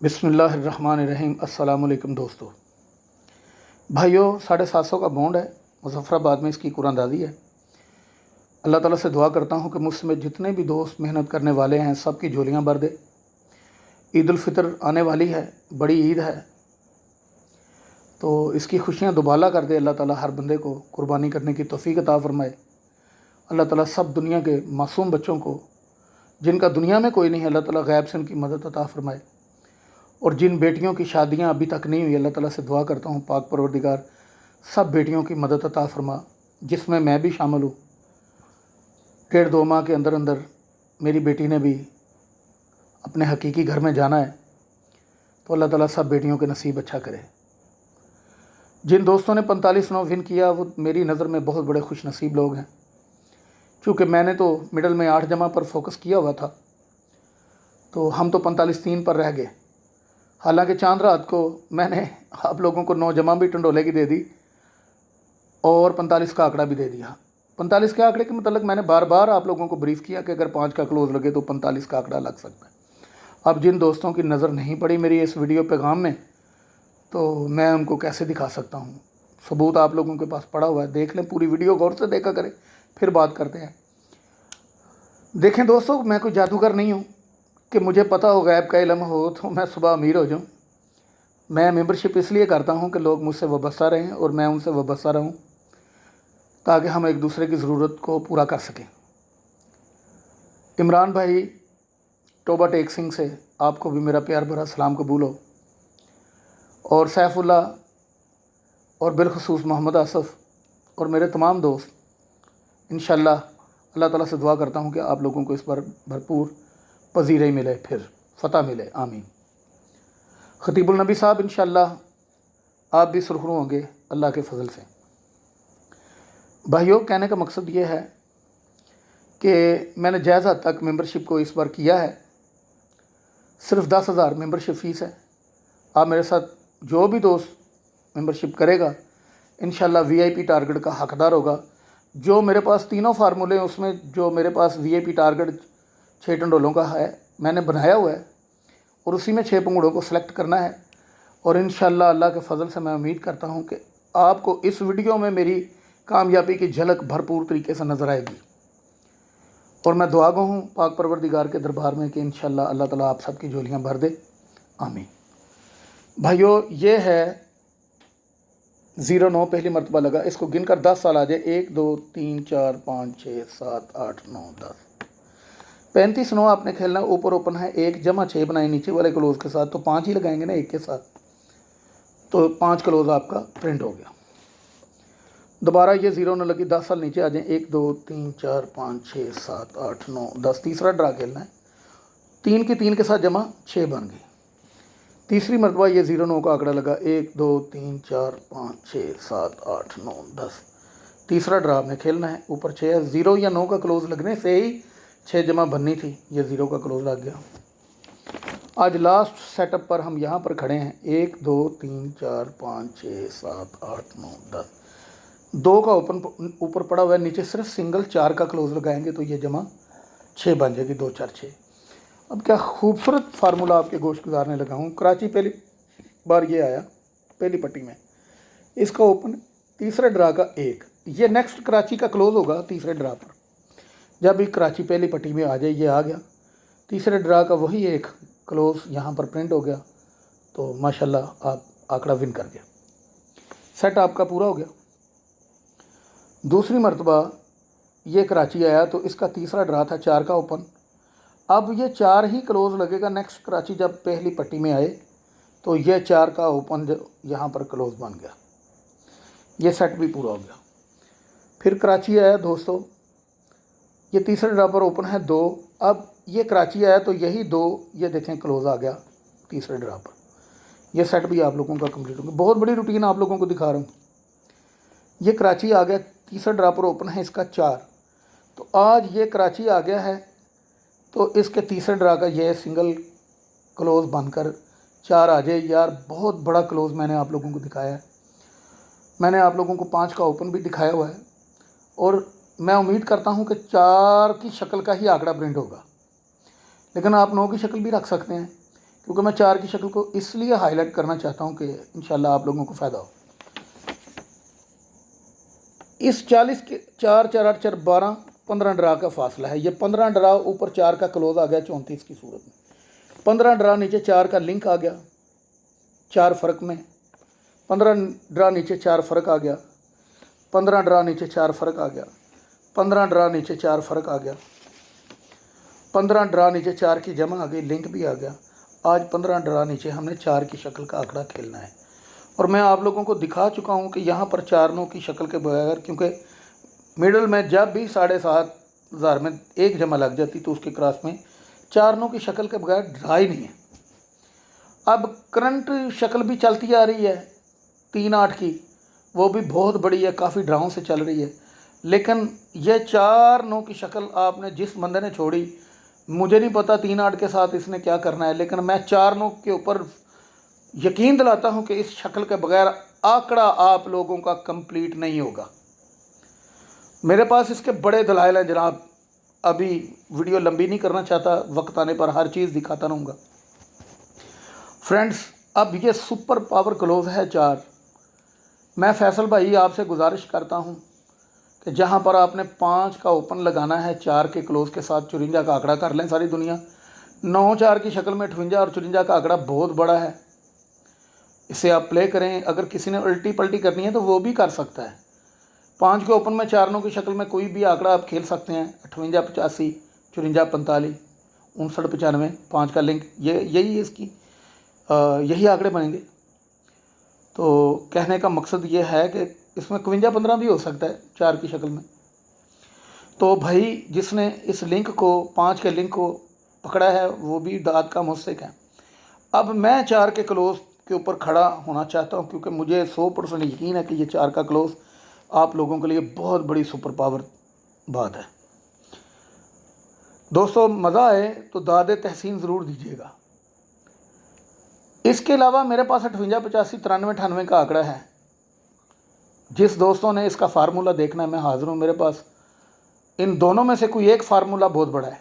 बिस्मिल्लाहिर्रहमानिर्रहीम। अस्सलाम वालेकुम दोस्तों, भाइयों, 750 का बॉन्ड है। मुज़फ़्फ़राबाद में इसकी कुरानदाज़ी है। अल्लाह ताला से दुआ करता हूँ कि मुझ में जितने भी दोस्त मेहनत करने वाले हैं सब की झोलियाँ भर दे। ईद उल फ़ितर आने वाली है, बड़ी ईद है, तो इसकी खुशियाँ दुबाला कर दे। अल्लाह ताला हर बंदे को कुर्बानी करने की तौफ़ीक अता फ़रमाए। अल्लाह ताला सब दुनिया के मासूम बच्चों को, जिनका दुनिया में कोई नहीं है, अल्लाह ताला गैब से उनकी मदद अता फ़रमाए। और जिन बेटियों की शादियां अभी तक नहीं हुई, अल्लाह ताला से दुआ करता हूँ पाक परवरदिगार सब बेटियों की मदद अता फ़रमा, जिसमें मैं भी शामिल हूँ। 1.5-2 माह के अंदर अंदर मेरी बेटी ने भी अपने हकीकी घर में जाना है, तो अल्लाह ताला सब बेटियों के नसीब अच्छा करे। जिन दोस्तों ने 45 विन किया वो मेरी नज़र में बहुत बड़े खुश नसीब लोग हैं। चूँकि मैंने तो मिडल में 8 जमा पर फोकस किया हुआ था, तो हम तो 45-3 पर रह गए। हालांकि चांद रात को मैंने आप लोगों को 9 जमा भी टंडोले की दे दी और 45 का आंकड़ा भी दे दिया। 45 के आंकड़े के मतलब मैंने बार बार आप लोगों को ब्रीफ़ किया कि अगर 5 का क्लोज़ लगे तो 45 का आंकड़ा लग सकता है। अब जिन दोस्तों की नज़र नहीं पड़ी मेरी इस वीडियो पैगाम में, तो मैं उनको कैसे दिखा सकता हूँ। सबूत आप लोगों के पास पड़ा हुआ है, देख लें, पूरी वीडियो गौर से देखा करें, फिर बात करते हैं। देखें दोस्तों, मैं कोई जादूगर नहीं हूँ कि मुझे पता हो, गैब का इल्म हो तो मैं सुबह अमीर हो जाऊँ। मैं मेंबरशिप इसलिए करता हूँ कि लोग मुझसे वाबस्ता रहें और मैं उनसे वाबस्ता रहूँ, ताकि हम एक दूसरे की ज़रूरत को पूरा कर सकें। इमरान भाई टोबा टेक सिंह से आपको भी मेरा प्यार भरा सलाम कबूल हो, और सैफुल्ला और बिलखसूस मोहम्मद आसफ़ और मेरे तमाम दोस्त, इंशाअल्लाह अल्लाह ताला से दुआ करता हूँ कि आप लोगों को इस बार भरपूर पजीराई मिले, फिर फ़तह मिले, आमीन। ख़तीबुल नबी साहब, इंशाअल्लाह आप भी सुरखरू होंगे अल्लाह के फजल से। भाइयों, कहने का मकसद ये है कि मैंने जायज़ हद तक मेंबरशिप को इस बार किया है। सिर्फ 10,000 मेंबरशिप फ़ीस है। आप मेरे साथ जो भी दोस्त मेंबरशिप करेगा इंशाअल्लाह VIP टारगेट का हकदार होगा। जो मेरे पास तीनों फार्मूले हैं, उसमें जो मेरे पास VIP टारगेट 6 टंडोलों का है, मैंने बनाया हुआ है, और उसी में 6 पंगुड़ों को सिलेक्ट करना है। और इंशाअल्लाह अल्लाह के फ़ज़ल से मैं उम्मीद करता हूँ कि आपको इस वीडियो में मेरी कामयाबी की झलक भरपूर तरीके से नज़र आएगी। और मैं दुआ गो हूँ पाक परवरदिगार के दरबार में कि इंशाअल्लाह अल्लाह ताला आप सब की झोलियाँ भर दे, आमीन। भाइयों, ये है 09 पहली मरतबा लगा। इसको गिनकर 10 साल आ जाए। 1 2 3 4 5 6 7 8 9 10 35 9 आपने खेलना। ऊपर ओपन है 1 जमा 6 बनाए नीचे वाले क्लोज के साथ, तो 5 ही लगाएंगे ना 1 के साथ, तो 5 क्लोज आपका प्रिंट हो गया। दोबारा ये 0 न लगी, 10 साल नीचे आ जाएं। 1 2 3 4 5 6 7 8 9 10 तीसरा ड्रा खेलना है। 3 की 3 के साथ जमा 6 बन गई। तीसरी मरतबा ये 0 9 का आंकड़ा लगा। 1 2 3 4 5 6 7 8 9 10 तीसरा ड्रा आपने खेलना है। ऊपर 6 है, 0 या 9 का क्लोज लगने से ही 6 जमा बननी थी, ये 0 का क्लोज लग गया। आज लास्ट सेटअप पर हम यहाँ पर खड़े हैं। 1 2 3 4 5 6 7 8 9 10 2 का ओपन ऊपर पड़ा हुआ है, नीचे सिर्फ सिंगल 4 का क्लोज लगाएंगे तो ये जमा 6 बन जाएगी। 2 4 6। अब क्या खूबसूरत फार्मूला आपके गोश्त गुजारने लगा हूँ। कराची पहली बार ये आया पहली पट्टी में, इसका ओपन तीसरे ड्रा का 1, ये नेक्स्ट कराची का क्लोज होगा तीसरे ड्रा पर। जब भी कराची पहली पट्टी में आ जाए, ये आ गया तीसरे ड्रा का वही 1 क्लोज यहाँ पर प्रिंट हो गया, तो माशाल्लाह आप आंकड़ा विन कर गए, सेट आपका पूरा हो गया। दूसरी मरतबा ये कराची आया तो इसका तीसरा ड्रा था 4 का ओपन। अब ये 4 ही क्लोज लगेगा। नेक्स्ट कराची जब पहली पट्टी में आए तो ये 4 का ओपन यहाँ पर क्लोज बन गया, ये सेट भी पूरा हो गया। फिर कराची आया दोस्तों, ये तीसरे ड्रा पर ओपन है 2। अब ये कराची आया तो यही 2, ये देखें क्लोज आ गया तीसरे ड्रा पर। यह सेट भी आप लोगों का कंप्लीट हो गया। बहुत बड़ी रूटीन आप लोगों को दिखा रहा हूँ। ये कराची आ गया, तीसरा ड्रा पर ओपन है इसका 4, तो आज ये कराची आ गया है, तो इसके तीसरे ड्रा का ये सिंगल क्लोज बनकर 4 आ जाए। यार बहुत बड़ा क्लोज मैंने आप लोगों को दिखाया है। मैंने आप लोगों को 5 का ओपन भी दिखाया हुआ है, और मैं उम्मीद करता हूं कि 4 की शक्ल का ही आंकड़ा प्रिंट होगा, लेकिन आप 9 की शक्ल भी रख सकते हैं, क्योंकि मैं 4 की शक्ल को इसलिए हाईलाइट करना चाहता हूँ कि इंशाल्लाह आप लोगों को फ़ायदा हो। इस 40 के 4 4 8 4 12 15 ड्रा का फासला है। ये 15 ड्रा ऊपर 4 का क्लोज आ गया 34 की सूरत में, 15 ड्रा नीचे 4 का लिंक आ गया 4 फ़र्क में, 15 ड्रा नीचे 4 फ़र्क आ गया, 15 ड्रा नीचे 4 फ़र्क आ गया, 15 ड्रा नीचे 4 फ़र्क आ गया, 15 ड्रा नीचे 4 की जमा आ गई, लिंक भी आ गया। आज 15 ड्रा नीचे हमने 4 की शक्ल का आंकड़ा खेलना है और मैं आप लोगों को दिखा चुका हूँ कि यहाँ पर 4 9 की शक्ल के बगैर, क्योंकि मिडल में जब भी 7,500 में एक जमा लग जाती तो उसके क्रॉस में 4 9 की शक्ल के बगैर ड्रा ही नहीं है। अब करंट शक्ल भी चलती आ रही है 3 8 की, वो भी बहुत बड़ी है, काफ़ी ड्राउं से चल रही है, लेकिन यह 4 9 की शक्ल आपने जिस बंदे ने छोड़ी, मुझे नहीं पता 3 8 के साथ इसने क्या करना है, लेकिन मैं 4 9 के ऊपर यकीन दिलाता हूं कि इस शक्ल के बगैर आंकड़ा आप लोगों का कंप्लीट नहीं होगा। मेरे पास इसके बड़े दलाइल हैं जनाब। अभी वीडियो लंबी नहीं करना चाहता, वक्त आने पर हर चीज़ दिखाता रहूँगा। फ्रेंड्स, अब ये सुपर पावर क्लोज है 4। मैं फैसल भाई आपसे गुजारिश करता हूँ कि जहाँ पर आपने 5 का ओपन लगाना है 4 के क्लोज के साथ 54 का आंकड़ा कर लें सारी दुनिया। 9 4 की शक्ल में 58 और 54 का आंकड़ा बहुत बड़ा है, इसे आप प्ले करें। अगर किसी ने उल्टी पल्टी करनी है तो वो भी कर सकता है। 5 के ओपन में 4 9 की शक्ल में कोई भी आंकड़ा आप खेल सकते हैं। 58 85 54 45 59 95 5 का लिंक, ये यही है इसकी, यही आंकड़े बनेंगे। तो कहने का मकसद ये है कि इसमें 51 15 भी हो सकता है 4 की शक्ल में। तो भाई जिसने इस लिंक को 5 के लिंक को पकड़ा है वो भी दाद का मुस्तहिक है। अब मैं 4 के क्लोज के ऊपर खड़ा होना चाहता हूँ, क्योंकि मुझे 100% यकीन है कि ये 4 का क्लोज आप लोगों के लिए बहुत बड़ी सुपर पावर बात है। दोस्तों, मज़ा आए तो दाद तहसीन ज़रूर दीजिएगा। इसके अलावा मेरे पास 58 85 93 98 का आंकड़ा है। जिस दोस्तों ने इसका फार्मूला देखना है, मैं हाज़िर हूँ। मेरे पास इन दोनों में से कोई एक फार्मूला बहुत बड़ा है।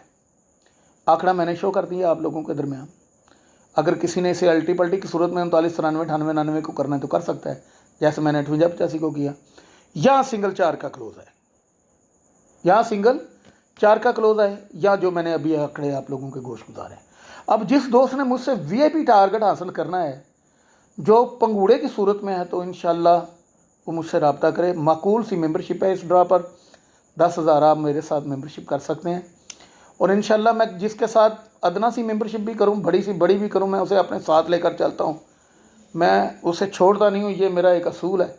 आंकड़ा मैंने शो कर दिया आप लोगों के दरमियान। अगर किसी ने इसे अल्टी पल्टी की सूरत में 39 93 98 99 को करना है तो कर सकता है, जैसे मैंने 58 85 को किया। या सिंगल 4 का क्लोज है, या सिंगल 4 का क्लोज है, या जो मैंने अभी आंकड़े आप लोगों के गोश गुजारे। अब जिस दोस्त ने मुझसे VIP टारगेट हासिल करना है जो पंगूड़े की सूरत में है, तो इंशाल्लाह वो मुझसे रब्ता करे। माकूल सी मेंबरशिप है इस ड्रा पर, 10,000 आप मेरे साथ मेंबरशिप कर सकते हैं। और इंशाल्लाह मैं जिसके साथ अदना सी मेंबरशिप भी करूं, बड़ी सी बड़ी भी करूं, मैं उसे अपने साथ लेकर चलता हूं। मैं उसे छोड़ता नहीं हूं, ये मेरा एक असूल है।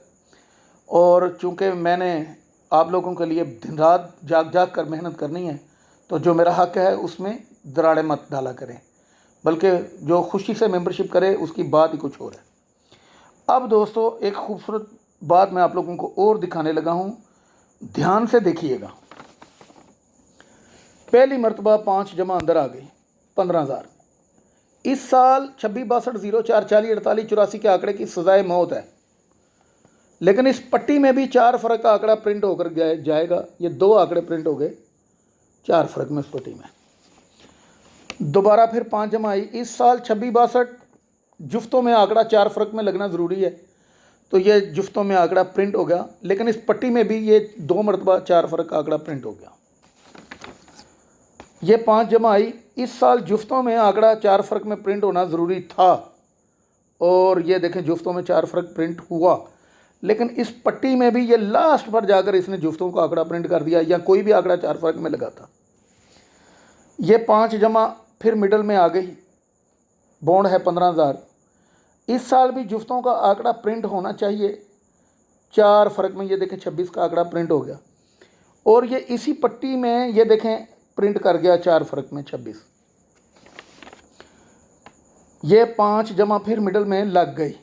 और चूँकि मैंने आप लोगों के लिए दिन रात जाग जाग कर मेहनत करनी है, तो जो मेरा हक़ है उसमें दराड़े मत डाला करें, बल्कि जो खुशी से मेंबरशिप करे उसकी बात ही कुछ और है। अब दोस्तों, एक खूबसूरत बात मैं आप लोगों को और दिखाने लगा हूँ, ध्यान से देखिएगा। पहली मरतबा 5 जमा अंदर आ गई 15,000। इस साल 26 62 0 4 40 48 84 के आंकड़े की सजाए मौत है, लेकिन इस पट्टी में भी 4 फ़र्क का आंकड़ा प्रिंट होकर जाएगा। ये 2 आंकड़े प्रिंट हो गए 4 फ़र्क में इस पट्टी में। दोबारा फिर 5 जमा आई। इस साल 26 62 जुफ्तों में आंकड़ा 4 फ़र्क में लगना ज़रूरी है, तो ये जुफ्तों में आंकड़ा प्रिंट हो गया, लेकिन इस पट्टी में भी ये 2 मरतबा 4 फ़र्क का आंकड़ा प्रिंट हो गया। ये 5 जमा आई। इस साल जुफ्तों में आंकड़ा 4 फ़र्क में प्रिंट होना ज़रूरी था, और ये देखें जुफ्तों में 4 फ़र्क प्रिंट हुआ, लेकिन इस पट्टी में भी ये लास्ट पर जाकर इसने जुफ्तों का आंकड़ा प्रिंट कर दिया, या कोई भी आंकड़ा 4 फ़र्क में लगा था। ये 5 जमा फिर मिडल में आ गई, बॉन्ड है 15,000। इस साल भी जुफ्तों का आंकड़ा प्रिंट होना चाहिए 4 फ़र्क में। ये देखें 26 का आंकड़ा प्रिंट हो गया, और ये इसी पट्टी में ये देखें प्रिंट कर गया 4 फ़र्क में 26। ये 5 जमा फिर मिडल में लग गई।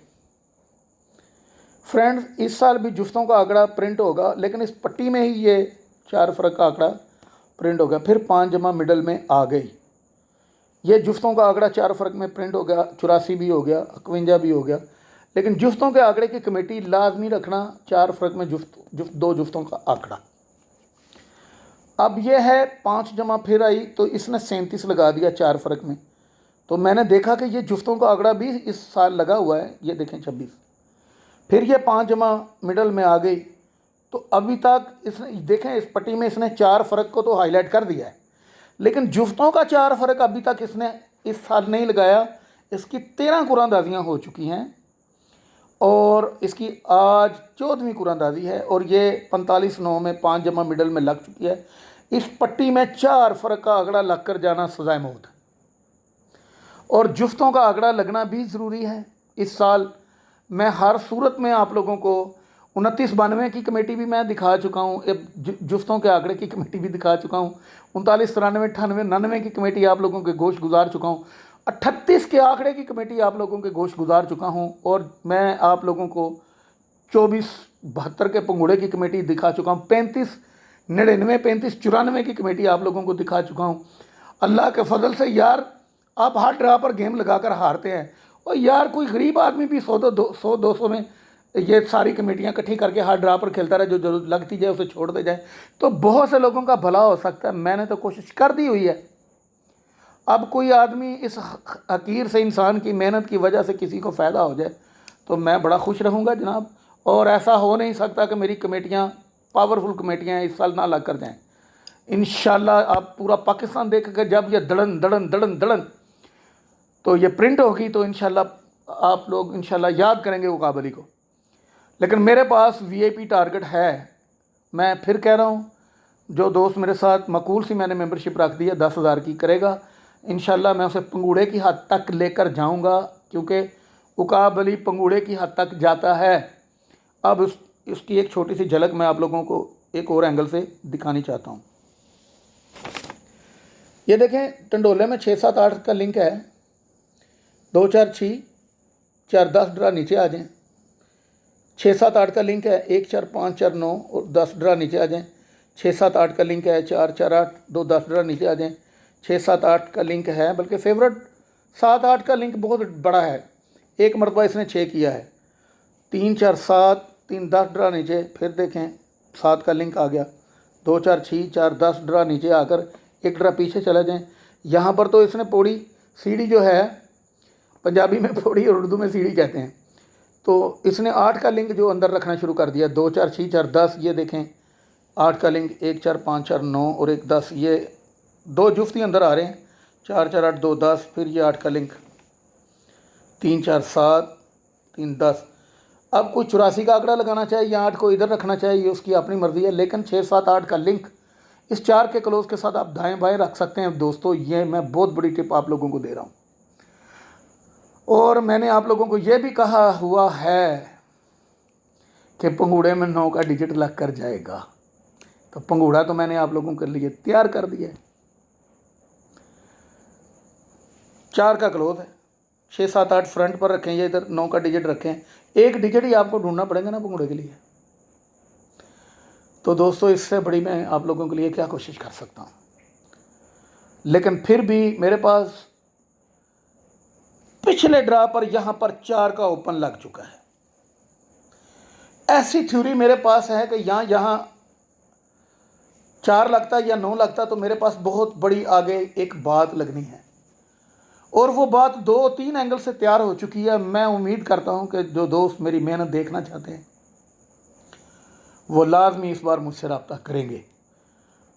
फ्रेंड्स, इस साल भी जुफ्तों का आंकड़ा प्रिंट होगा, लेकिन इस पट्टी में ही ये 4 फ़र्क का आंकड़ा प्रिंट हो गया। फिर 5 जमा मिडल में आ गई। ये जुफ्तों का आंकड़ा 4 फ़र्क में प्रिंट हो गया, 84 भी हो गया, 51 भी हो गया, लेकिन जुफ्तों के आंकड़े की कमेटी लाजमी रखना 4 फ़र्क में दो जुफ्तों का आंकड़ा। अब यह है 5 जमा फिर आई, तो इसने 37 लगा दिया 4 फ़र्क में। तो मैंने देखा कि ये जुफ्तों का आंकड़ा भी इस साल लगा हुआ है, ये देखें 26। फिर ये 5 जमा मिडल में आ गई। तो अभी तक इसने देखें इस पट्टी में इसने 4 फ़र्क को तो हाईलाइट कर दिया है, लेकिन जुफ्तों का 4 फ़र्क अभी तक इसने इस साल नहीं लगाया। इसकी 13 कुरानदाजियाँ हो चुकी हैं और इसकी आज 14वीं कुरानदाजी है और ये 45/9 में 5 जमा मिडल में लग चुकी है। इस पट्टी में 4 फ़र्क का आंकड़ा लग कर जाना सज़ाए मौत है और जुफ्तों का आंकड़ा लगना भी ज़रूरी है। इस साल मैं हर सूरत में आप लोगों को 2992 की कमेटी भी मैं दिखा चुका हूँ, जुफ्तों के आंकड़े की कमेटी भी दिखा चुका हूँ, 39, 93, 98, 99 की कमेटी आप लोगों के गोश्त गुजार चुका हूँ, 38 के आंकड़े की कमेटी आप लोगों के गोश्त गुजार चुका हूँ और मैं आप लोगों को 24, 72 के पंगूड़े की कमेटी दिखा चुका हूँ, 35, 99, 35, 94 की कमेटी आप लोगों को दिखा चुका हूँ। अल्लाह के फजल से यार आप हर ड्रा पर गेम लगाकर हारते हैं और यार कोई गरीब आदमी भी 100-200 में ये सारी कमेटियाँ इकट्ठी करके हर ड्रा पर खेलता रहे, जो जरूरत लगती जाए उसे छोड़ दे जाए, तो बहुत से लोगों का भला हो सकता है। मैंने तो कोशिश कर दी हुई है। अब कोई आदमी इस हकीर से इंसान की मेहनत की वजह से किसी को फ़ायदा हो जाए तो मैं बड़ा खुश रहूँगा जनाब। और ऐसा हो नहीं सकता कि मेरी कमेटियाँ, पावरफुल कमेटियाँ इस साल ना लग कर जाएँ। इंशाल्लाह आप पूरा पाकिस्तान देख कर जब ये दड़न दड़न दड़न दड़न तो ये प्रिंट होगी तो इंशाल्लाह आप लोग इंशाल्लाह याद करेंगे वो काबली को। लेकिन मेरे पास वीआईपी टारगेट है। मैं फिर कह रहा हूँ, जो दोस्त मेरे साथ मकूल सी मैंने मेंबरशिप रख दी है 10,000 की करेगा, इंशाल्लाह मैं उसे पंगूड़े की हद तक लेकर जाऊँगा, क्योंकि उकाब अली पंगूड़े की हद तक जाता है। अब उसकी एक छोटी सी झलक मैं आप लोगों को एक और एंगल से दिखानी चाहता हूँ। ये देखें टंडोले में 6, 7, 8 का लिंक है, 2, 4, 6, 4, 10 ड्रा नीचे आ जाएं। 6, 7, 8 का लिंक है, 1, 4, 5, 4, 9 और 10 ड्रा नीचे आ जाएं। 6, 7, 8 का लिंक है, 4, 4, 8, 2, 10 ड्रा नीचे आ जाएं। 6, 7, 8 का लिंक है, बल्कि फेवरेट 7, 8 का लिंक बहुत बड़ा है, एक मरतबा इसने 6 किया है। 3, 4, 7, 3, 10 ड्रा नीचे, फिर देखें 7 का लिंक आ गया। 2, 4, 6, 4, 10 ड्रा नीचे आकर एक ड्रा पीछे चला जाएं। यहाँ पर तो इसने पौड़ी सीढ़ी जो है, पंजाबी में पौड़ी और उर्दू में सीढ़ी कहते हैं, तो इसने 8 का लिंक जो अंदर रखना शुरू कर दिया। 2, 4, 6, 4, 10, ये देखें 8 का लिंक, 1, 4, 5, 4, 9 और 1, 10, ये 2 जुफ्ती अंदर आ रहे हैं। 4, 4, 8, 2, 10, फिर ये 8 का लिंक, 3, 4, 7, 3, 10। अब कोई 84 का आंकड़ा लगाना चाहिए या 8 को इधर रखना चाहिए, ये उसकी अपनी मर्ज़ी है, लेकिन 6, 7, 8 का लिंक इस 4 के क्लोज के साथ आप दाएं बाएं रख सकते हैं। दोस्तों ये मैं बहुत बड़ी टिप आप लोगों को दे रहा हूँ। और मैंने आप लोगों को ये भी कहा हुआ है कि पंगूड़े में 9 का डिजिट लग कर जाएगा, तो पंगूड़ा तो मैंने आप लोगों के लिए तैयार कर दिया है। 4 का क्लोज है, 6, 7, 8 फ्रंट पर रखें या इधर 9 का डिजिट रखें, एक डिजिट ही आपको ढूंढना पड़ेगा ना पंगूड़े के लिए। तो दोस्तों इससे बड़ी मैं आप लोगों के लिए क्या कोशिश कर सकता हूँ। लेकिन फिर भी मेरे पास पिछले ड्रा पर यहाँ पर 4 का ओपन लग चुका है। ऐसी थ्योरी मेरे पास है कि यहाँ 4 लगता या 9 लगता तो मेरे पास बहुत बड़ी आगे एक बात लगनी है, और वो बात 2-3 एंगल से तैयार हो चुकी है। मैं उम्मीद करता हूँ कि जो दोस्त मेरी मेहनत देखना चाहते हैं वो लाजमी इस बार मुझसे रब्ता करेंगे।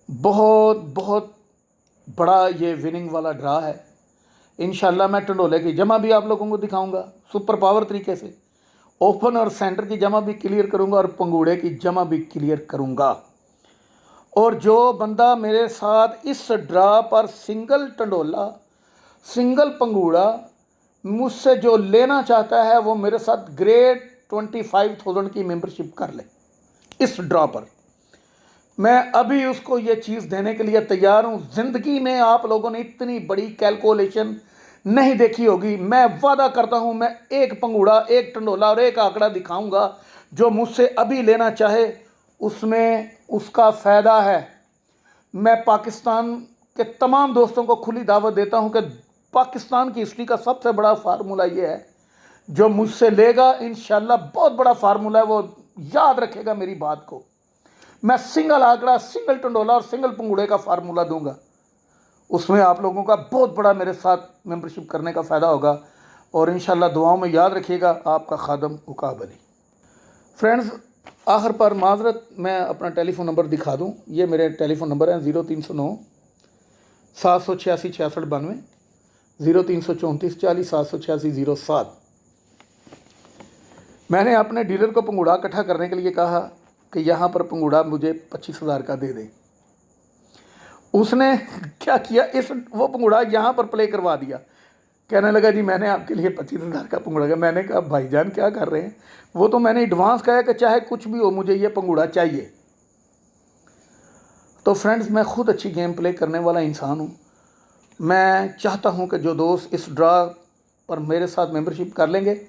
बहुत बहुत बड़ा ये विनिंग वाला ड्रा है। इंशाल्लाह मैं टंडोले की जमा भी आप लोगों को दिखाऊंगा सुपर पावर तरीके से, ओपन और सेंटर की जमा भी क्लियर करूंगा और पंगूड़े की जमा भी क्लियर करूंगा। और जो बंदा मेरे साथ इस ड्रा पर सिंगल टंडोला, सिंगल पंगूड़ा मुझसे जो लेना चाहता है वो मेरे साथ ग्रेट 25,000 की मेंबरशिप कर ले। इस ड्रा पर मैं अभी उसको ये चीज़ देने के लिए तैयार हूँ। ज़िंदगी में आप लोगों ने इतनी बड़ी कैलकुलेशन नहीं देखी होगी। मैं वादा करता हूँ मैं एक पंगूड़ा, एक टंडोला और एक आंकड़ा दिखाऊंगा जो मुझसे अभी लेना चाहे उसमें उसका फ़ायदा है। मैं पाकिस्तान के तमाम दोस्तों को खुली दावत देता हूँ कि पाकिस्तान की हिस्ट्री का सबसे बड़ा फार्मूला ये है, जो मुझसे लेगा इंशाल्लाह बहुत बड़ा फार्मूला है, वो याद रखेगा मेरी बात को। मैं सिंगल आंकड़ा, सिंगल टंडोला और सिंगल पंगूड़े का फार्मूला दूंगा उसमें आप लोगों का बहुत बड़ा मेरे साथ मेंबरशिप करने का फ़ायदा होगा और इंशाल्लाह दुआओं में याद रखिएगा। आपका खादम उकाब अली। फ्रेंड्स, आखिर पर माजरत मैं अपना टेलीफ़ोन नंबर दिखा दूं। ये मेरे टेलीफ़ोन नंबर हैं 0309 786 6692, 0334 40 786 07। मैंने अपने डीलर को पंगूड़ा इकट्ठा करने के लिए कहा कि यहाँ पर पंगूड़ा मुझे 25,000 का दे दे। उसने क्या किया, वो पंगूड़ा यहाँ पर प्ले करवा दिया। कहने लगा जी मैंने आपके लिए 25,000 का पंगूड़ा किया। मैंने कहा भाईजान क्या कर रहे हैं, वो तो मैंने एडवांस कहा कि चाहे कुछ भी हो मुझे ये पंगूड़ा चाहिए। तो फ्रेंड्स, मैं ख़ुद अच्छी गेम प्ले करने वाला इंसान हूँ। मैं चाहता हूँ कि जो दोस्त इस ड्रा पर मेरे साथ मेंबरशिप कर लेंगे,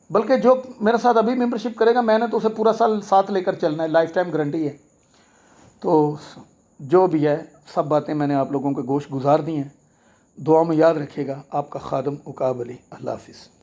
बल्कि जो मेरे साथ अभी मेंबरशिप करेगा मैंने तो उसे पूरा साल साथ लेकर चलना है, लाइफ टाइम गारंटी है। तो जो भी है सब बातें मैंने आप लोगों के गोश गुजार दी हैं। दुआ में याद रखिएगा। आपका खादम उकाब अली। अल्लाह हाफिज़।